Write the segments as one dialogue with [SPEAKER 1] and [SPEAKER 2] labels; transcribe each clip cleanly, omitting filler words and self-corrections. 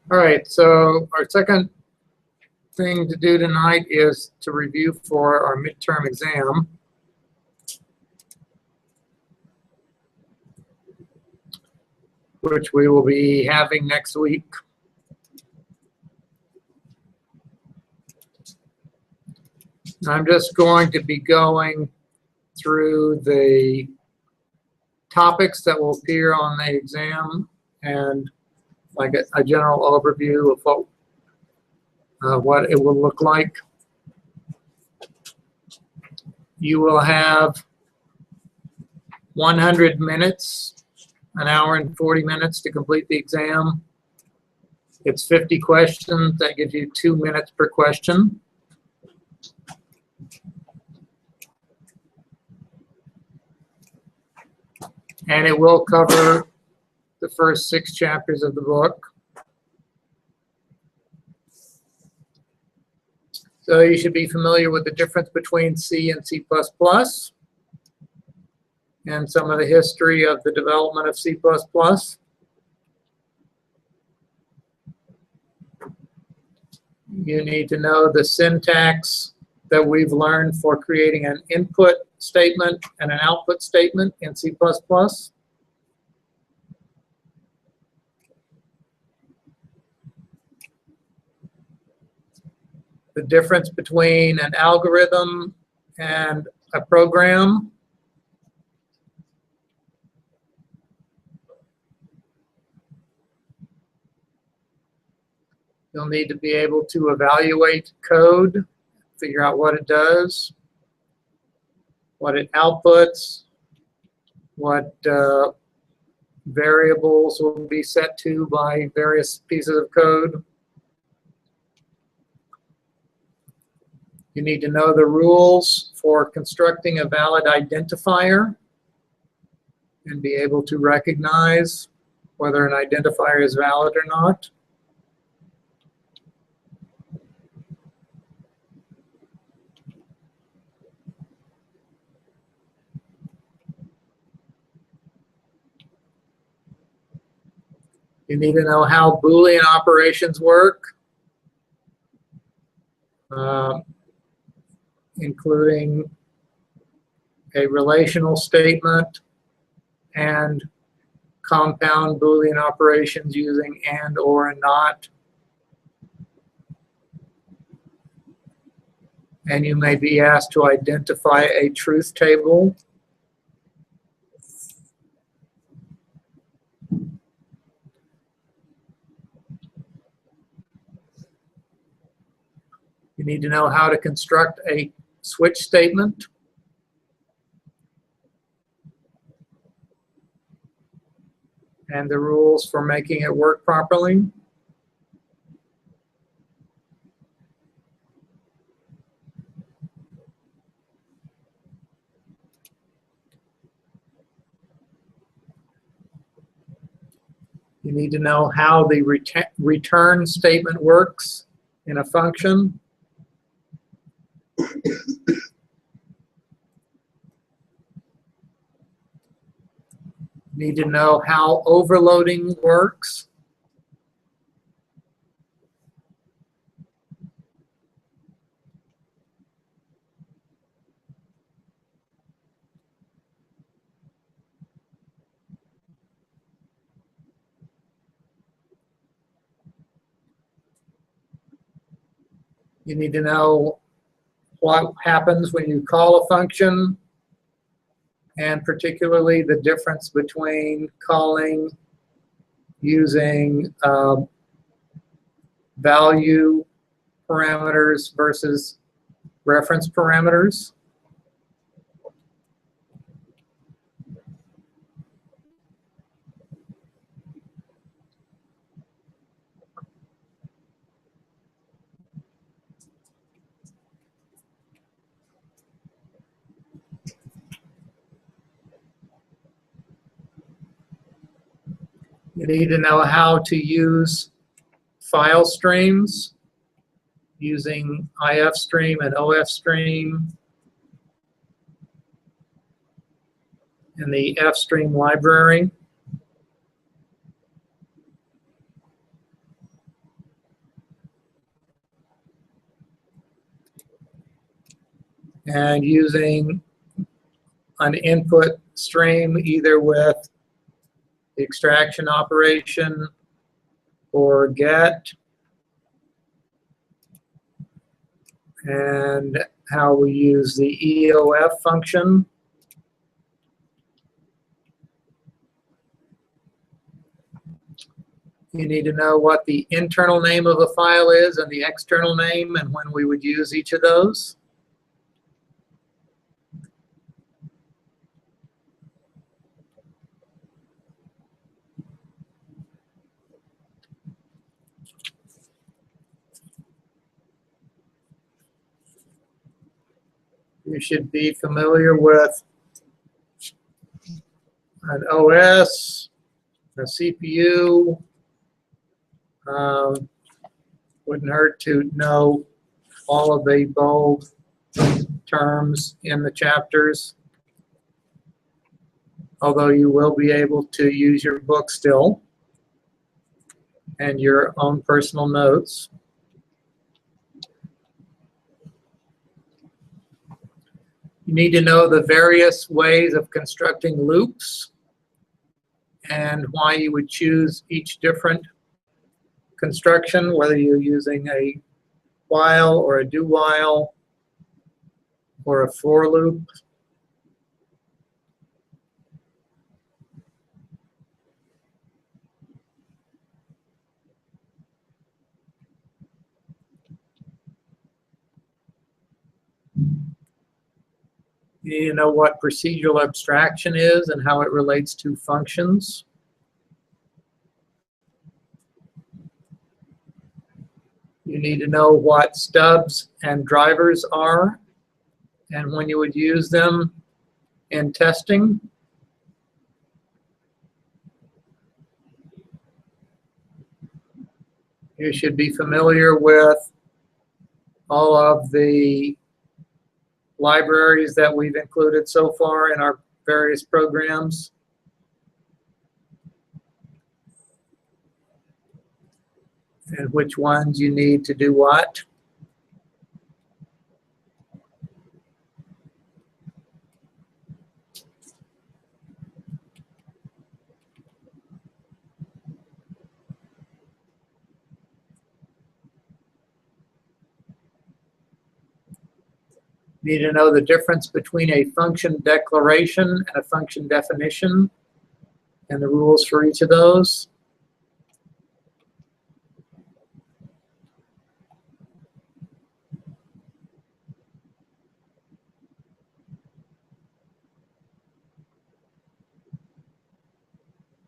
[SPEAKER 1] All right, so our second thing to do tonight is to review for our midterm exam. Which we will be having next week. I'm just going to be going through the topics that will appear on the exam and like a general overview of what it will look like. You will have 100 minutes, an hour and 40 minutes to complete the exam. It's 50 questions. That gives you 2 minutes per question. And it will cover the first 6 chapters of the book. So you should be familiar with the difference between C and C++ and some of the history of the development of C++. You need to know the syntax that we've learned for creating an input statement and an output statement in C++. The difference between an algorithm and a program. You'll need to be able to evaluate code, figure out what it does, what it outputs, what variables will be set to by various pieces of code. You need to know the rules for constructing a valid identifier and be able to recognize whether an identifier is valid or not. You need to know how Boolean operations work, including a relational statement and compound Boolean operations using and, or, and not. And you may be asked to identify a truth table. You need to know how to construct a switch statement. And the rules for making it work properly. You need to know how the return statement works in a function. Need to know how overloading works. You need to know what happens when you call a function, and particularly the difference between calling using value parameters versus reference parameters. You need to know how to use file streams using ifstream and ofstream in the fstream library. and using an input stream either with the extraction operation or get, and how we use the EOF function. You need to know what the internal name of a file is and the external name and when we would use each of those. You should be familiar with an OS, a CPU. Wouldn't hurt to know all of the bold terms in the chapters, although you will be able to use your book still and your own personal notes. You need to know the various ways of constructing loops and why you would choose each different construction, whether you're using a while or a do while or a for loop. You need to know what procedural abstraction is and how it relates to functions. You need to know what stubs and drivers are and when you would use them in testing. You should be familiar with all of the libraries that we've included so far in our various programs. And which ones you need to do what. You need to know the difference between a function declaration and a function definition and the rules for each of those.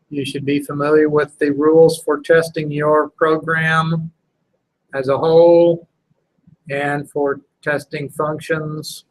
[SPEAKER 1] You should be familiar with the rules for testing your program as a whole and for testing functions.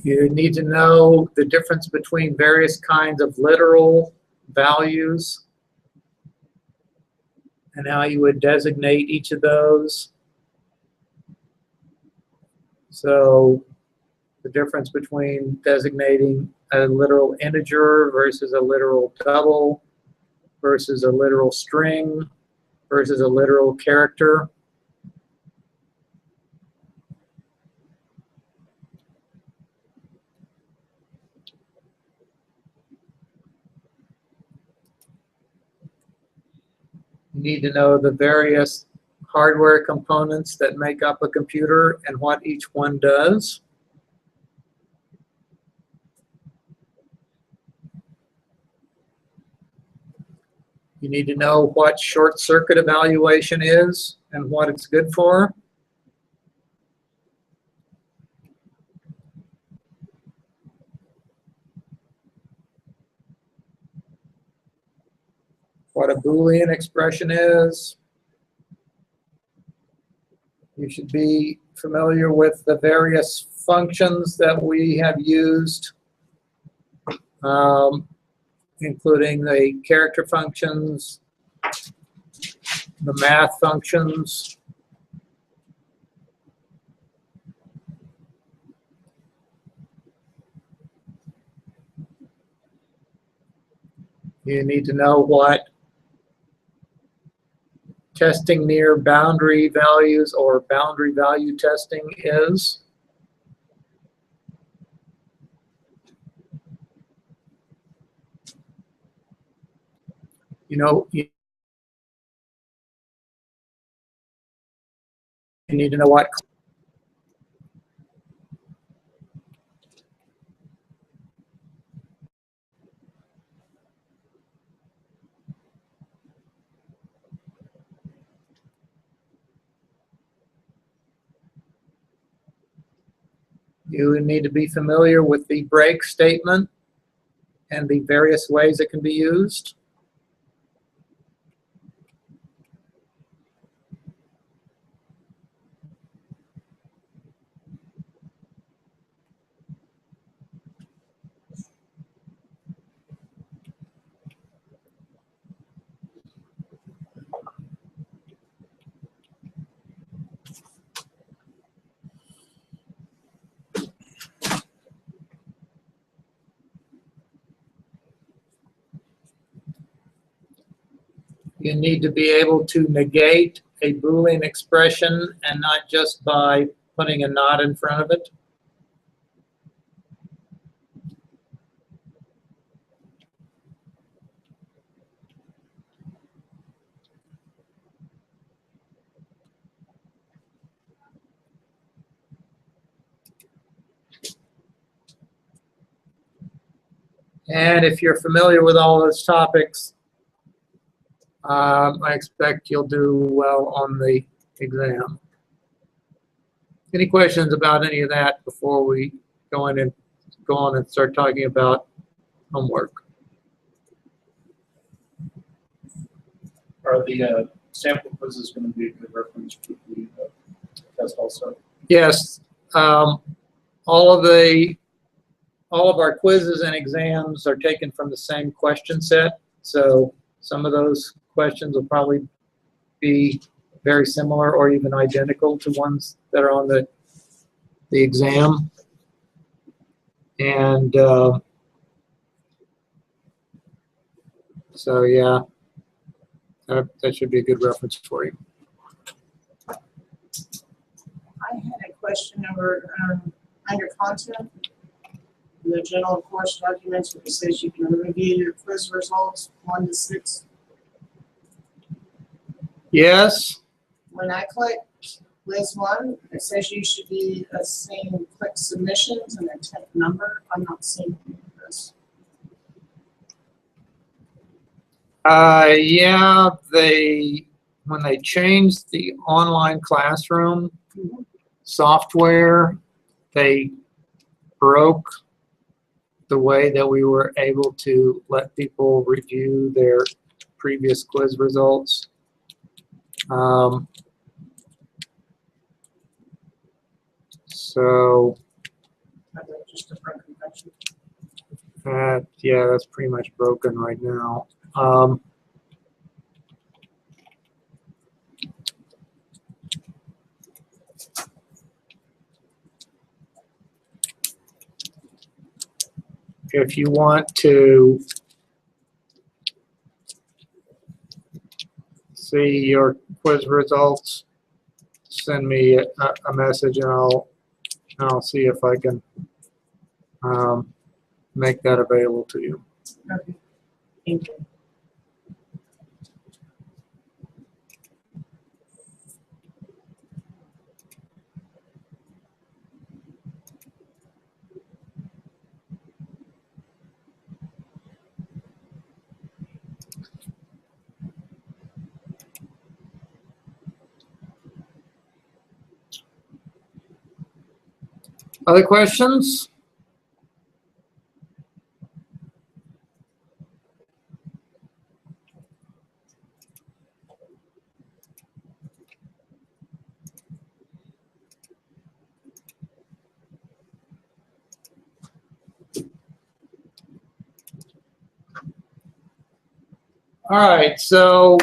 [SPEAKER 1] You need to know the difference between various kinds of literal values and how you would designate each of those. So the difference between designating a literal integer versus a literal double versus a literal string versus a literal character. You need to know the various hardware components that make up a computer and what each one does. You need to know what short circuit evaluation is and what it's good for. what a Boolean expression is. You should be familiar with the various functions that we have used, including the character functions, the math functions. You need to know what testing near boundary values or boundary value testing is. You need to know what you need to be familiar with the break statement and the various ways it can be used. You need to be able to negate a Boolean expression, and not just by putting a not in front of it. And if you're familiar with all those topics, I expect you'll do well on the exam. Any questions about any of that before we go on and start talking about homework?
[SPEAKER 2] Are the sample quizzes going to be a good reference for the test also?
[SPEAKER 1] Yes. All of our quizzes and exams are taken from the same question set, so some of those questions will probably be very similar or even identical to ones that are on the exam. And so yeah, that should be a good reference for you.
[SPEAKER 3] I had a question over under content, the general course documents, where it says you can review your quiz results 1 to 6.
[SPEAKER 1] Yes.
[SPEAKER 3] When I click Liz 1, it says you should be seeing click submissions and then type number. I'm not seeing any of this.
[SPEAKER 1] Yeah, when they changed the online classroom software, they broke the way that we were able to let people review their previous quiz results. So
[SPEAKER 3] Just a broken connection.
[SPEAKER 1] yeah, that's pretty much broken right now. If you want to see your quiz results, send me a message, and I'll see if I can make that available to you.
[SPEAKER 3] Okay. Thank you.
[SPEAKER 1] Other questions? All right, so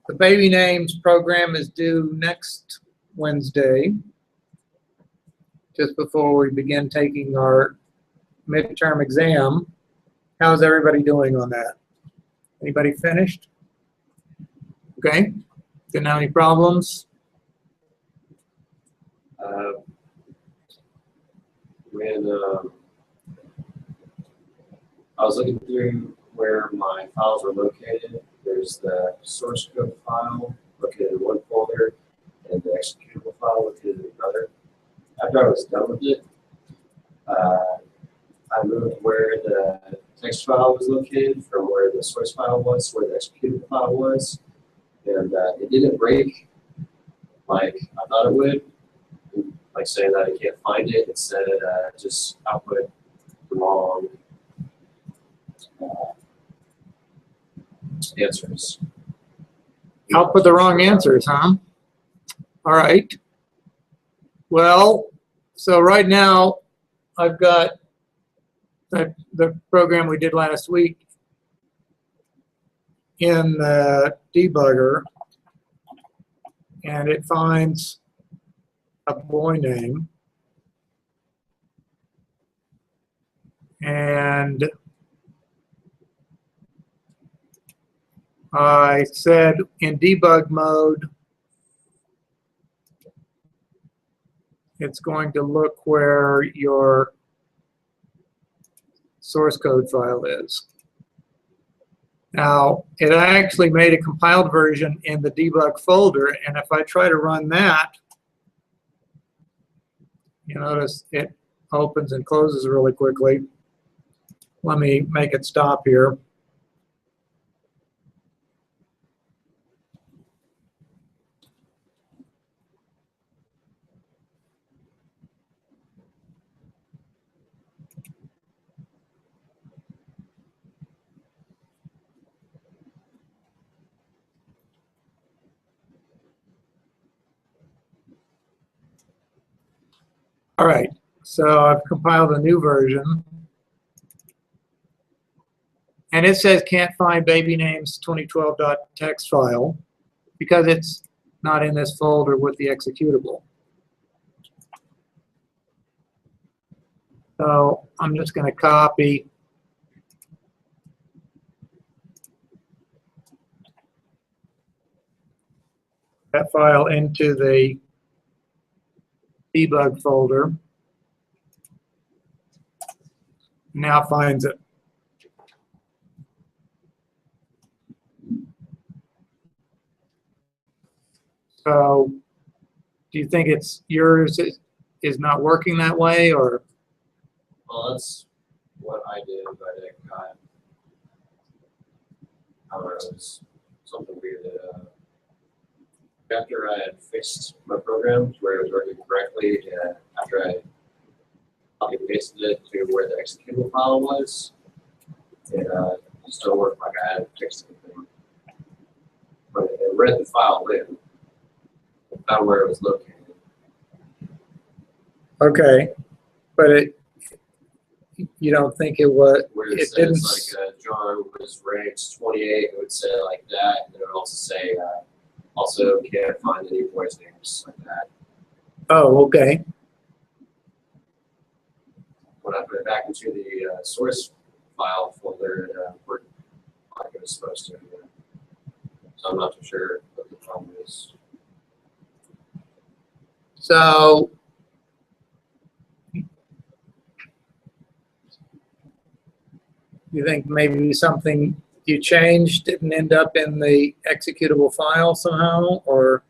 [SPEAKER 1] the baby names program is due next Wednesday, just before we begin taking our midterm exam. How's everybody doing on that? Anybody finished? Okay, didn't have any problems?
[SPEAKER 4] When I was looking through where my files were located, there's the source code file located in one folder and the executable file located in another. After I was done with it, I moved where the text file was located from where the source file was, where the executable file was, and it didn't break like I thought it would. Like saying that I can't find it, instead just output the wrong answers.
[SPEAKER 1] Output the wrong answers, huh? All right. Well, so right now I've got the program we did last week in the debugger, and it finds a boy name, and I said in debug mode it's going to look where your source code file is. Now, it actually made a compiled version in the debug folder, and if I try to run that, you notice it opens and closes really quickly. Let me make it stop here. All right, so I've compiled a new version. And it says can't find baby names 2012.txt file because it's not in this folder with the executable. So I'm just going to copy that file into the debug folder. Now finds it. So do you think it's yours is not working that way, or?
[SPEAKER 4] Well, that's what I did, but it got, I don't know, it was something weird that after I had fixed my program to where it was working correctly, after I copy pasted it to where the executable file was, it still worked like I had fixed everything. But it read the file in, it found where it was located.
[SPEAKER 1] Okay, but you don't think it was,
[SPEAKER 4] Where it
[SPEAKER 1] it
[SPEAKER 4] says
[SPEAKER 1] didn't,
[SPEAKER 4] like John was ranked 28, it would say like that, and it would also say also can't find any voice names like that.
[SPEAKER 1] oh, okay.
[SPEAKER 4] When I put it back into the source file folder, it worked like it was supposed to. So I'm not too sure what the problem is.
[SPEAKER 1] So you think maybe something you changed didn't end up in the executable file somehow, or?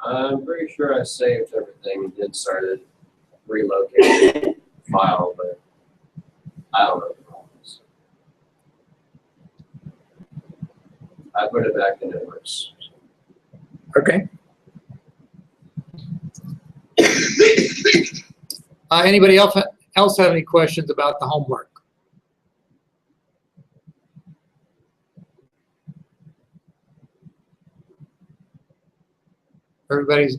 [SPEAKER 4] I'm pretty sure I saved everything and then started relocating the file, but I don't know what the problem is. I put it back and it works.
[SPEAKER 1] Okay. Anybody else have any questions about the homework? Everybody's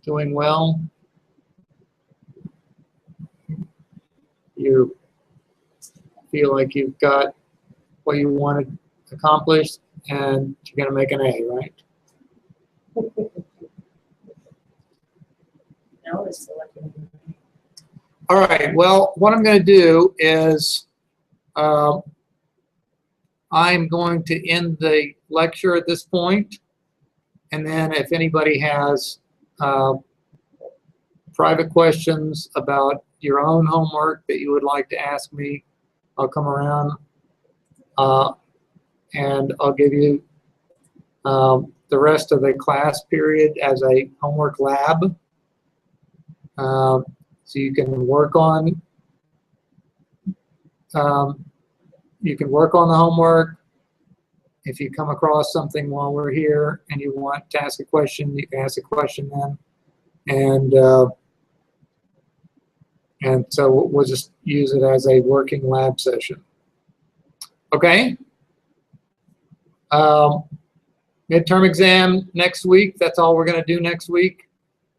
[SPEAKER 1] Doing well? You feel like you've got what you wanted accomplished and you're going to make an A, right?
[SPEAKER 3] No, it's still like.
[SPEAKER 1] All right, well, what I'm going to do is I'm going to end the lecture at this point, and then if anybody has private questions about your own homework that you would like to ask me, I'll come around and I'll give you the rest of the class period as a homework lab. So you can work on the homework. If you come across something while we're here and you want to ask a question, you can ask a question then. And so we'll just use it as a working lab session. Okay? Midterm exam next week. That's all we're going to do next week.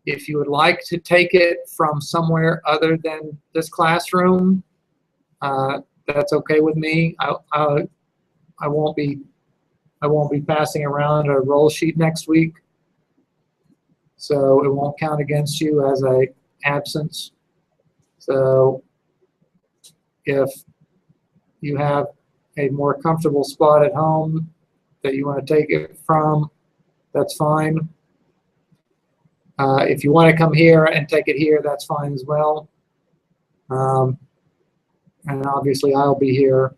[SPEAKER 1] If you would like to take it from somewhere other than this classroom, that's okay with me. I won't be passing around a roll sheet next week, so it won't count against you as a absence. So if you have a more comfortable spot at home that you want to take it from, that's fine. If you want to come here and take it here, that's fine as well. And obviously I'll be here.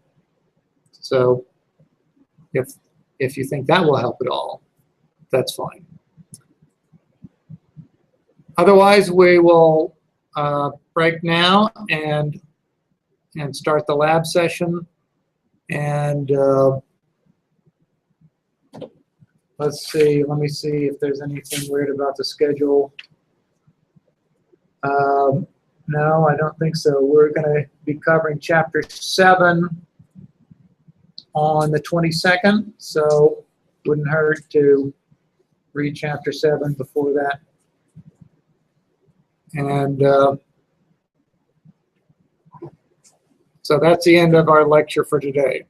[SPEAKER 1] So if you think that will help at all, that's fine. Otherwise, we will break now and start the lab session. And let's see, let me see if there's anything weird about the schedule. No, I don't think so. We're going to be covering Chapter 7 on the 22nd, so wouldn't hurt to read Chapter 7 before that. And so that's the end of our lecture for today.